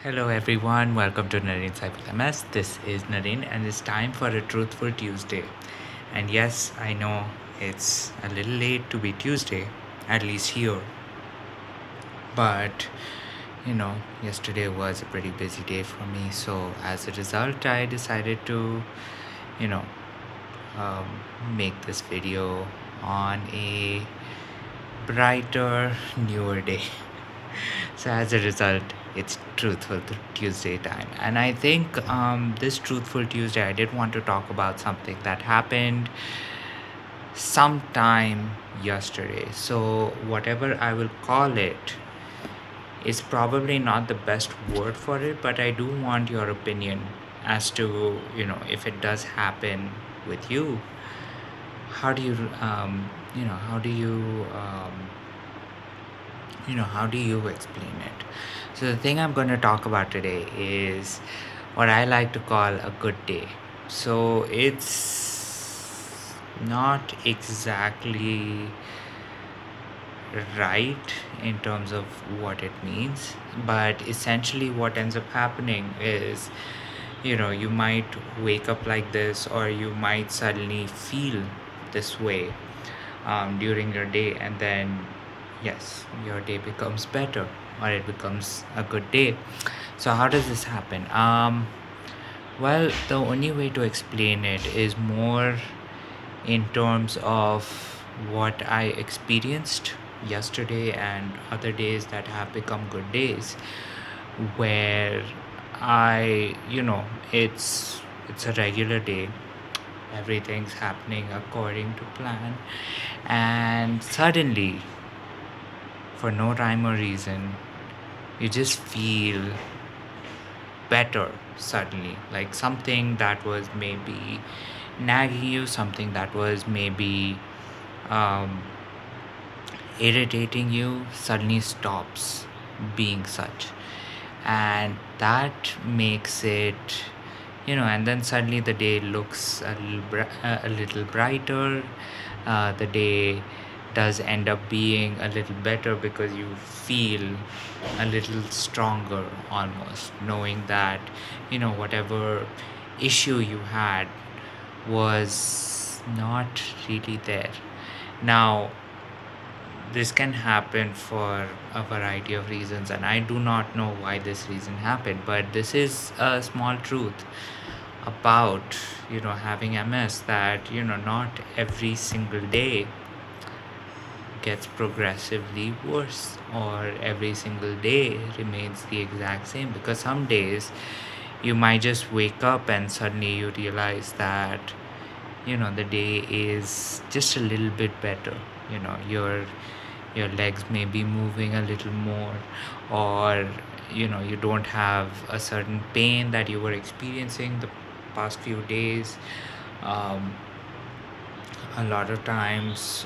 Hello everyone, welcome to Nareen Cycle MS. This is Nareen and it's time for a Truthful Tuesday. And yes, I know it's a little late to be Tuesday, at least here. But yesterday was a pretty busy day for me. So as a result, I decided to, you know, um, make this video on a brighter, newer day. So as a result, it's Truthful Tuesday time. And I think this Truthful Tuesday, I did want to talk about something that happened sometime yesterday. So whatever I will call it is probably not the best word for it, but I do want your opinion as to, if it does happen with you, how do you, how do you, how do you explain it? So the thing I'm going to talk about today is what I like to call a good day. So it's not exactly right in terms of what it means, but essentially what ends up happening is you might wake up like this, or you might suddenly feel this way during your day, and then yes, your day becomes better, or it becomes a good day. So how does this happen? Well, the only way to explain it is more in terms of what I experienced yesterday and other days that have become good days, where it's a regular day, everything's happening according to plan, and suddenly, for no rhyme or reason, you just feel better suddenly. Like something that was maybe nagging you, something that was maybe um, irritating you, suddenly stops being such. And that makes it, and then suddenly the day looks a little brighter. The day does end up being a little better because you feel a little stronger, almost knowing that whatever issue you had was not really there. Now, this can happen for a variety of reasons, and I do not know why this reason happened, but this is a small truth about having MS, that not every single day gets progressively worse, or every single day remains the exact same, because some days you might just wake up and suddenly you realize that the day is just a little bit better. Your legs may be moving a little more, or you don't have a certain pain that you were experiencing the past few days. um, a lot of times,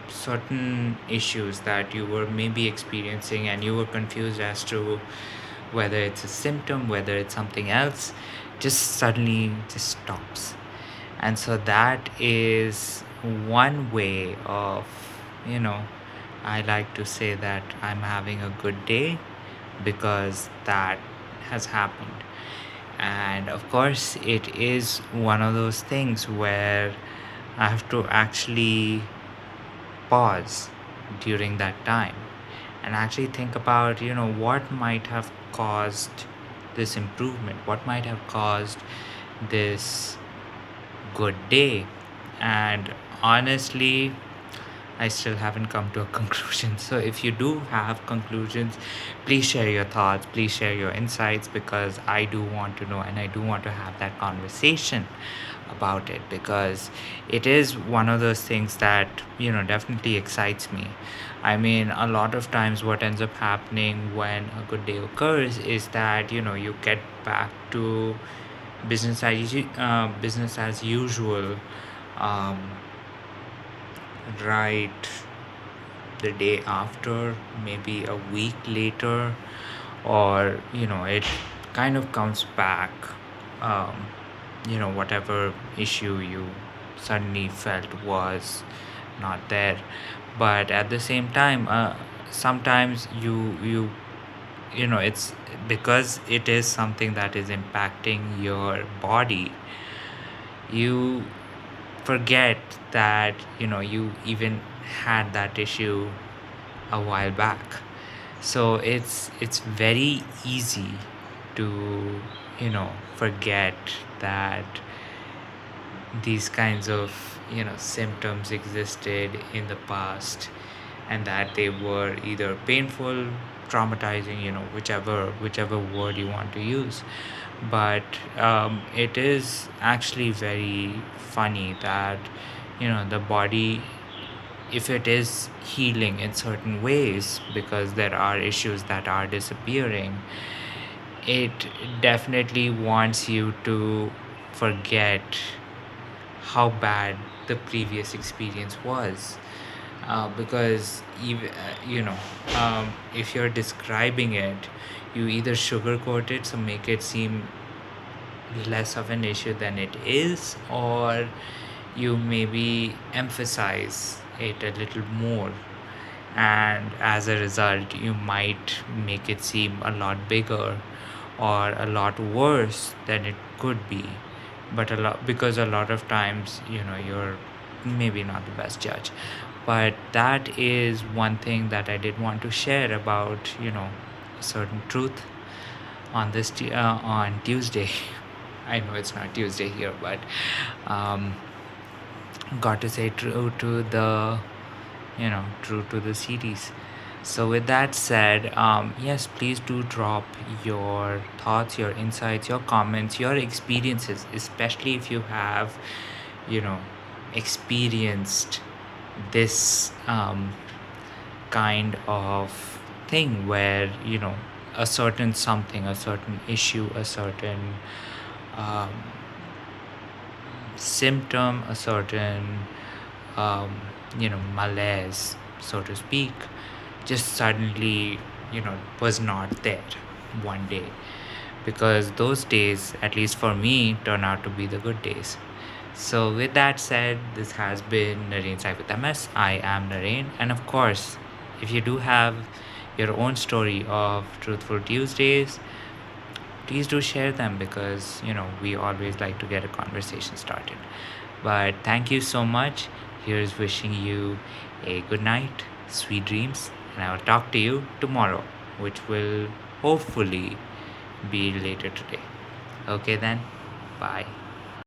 certain issues that you were maybe experiencing and you were confused as to whether it's a symptom, whether it's something else, just suddenly just stops. And so that is one way of, I like to say that I'm having a good day, because that has happened. And of course, it is one of those things where I have to actually pause during that time and actually think about, what might have caused this improvement, what might have caused this good day. And honestly, I still haven't come to a conclusion. So if you do have conclusions, please share your thoughts, please share your insights, because I do want to know, and I do want to have that conversation about it, because it is one of those things that definitely excites me. I mean, a lot of times what ends up happening when a good day occurs is that you get back to business as usual, um, right the day after, maybe a week later, or it kind of comes back. um, whatever issue you suddenly felt was not there. But at the same time, sometimes you it's because it is something that is impacting your body. You forget that you even had that issue a while back. So it's very easy to forget that these kinds of symptoms existed in the past, and that they were either painful, traumatizing, whichever word you want to use. But it is actually very funny that the body, if it is healing in certain ways because there are issues that are disappearing, it definitely wants you to forget how bad the previous experience was. Because even, if you're describing it, you either sugarcoat it, so make it seem less of an issue than it is, or you maybe emphasize it a little more, and as a result you might make it seem a lot bigger or a lot worse than it could be. But because a lot of times you're maybe not the best judge. But that is one thing that I did want to share about a certain truth on Tuesday. I know it's not Tuesday here, but um, got to say true to the series. So with that said, yes, please do drop your thoughts, your insights, your comments, your experiences, especially if you have you know experienced this kind of thing where a certain something, a certain issue, a certain um, symptom, a certain malaise, so to speak, just suddenly was not there one day. Because those days, at least for me, turn out to be the good days. So with that said, this has been Narain's Life with MS. I am Narain, and of course, if you do have your own story of Truthful Tuesdays, please do share them, because we always like to get a conversation started. But thank you so much. Here's wishing you a good night, sweet dreams, and I will talk to you tomorrow, which will hopefully be later today. Okay then, bye.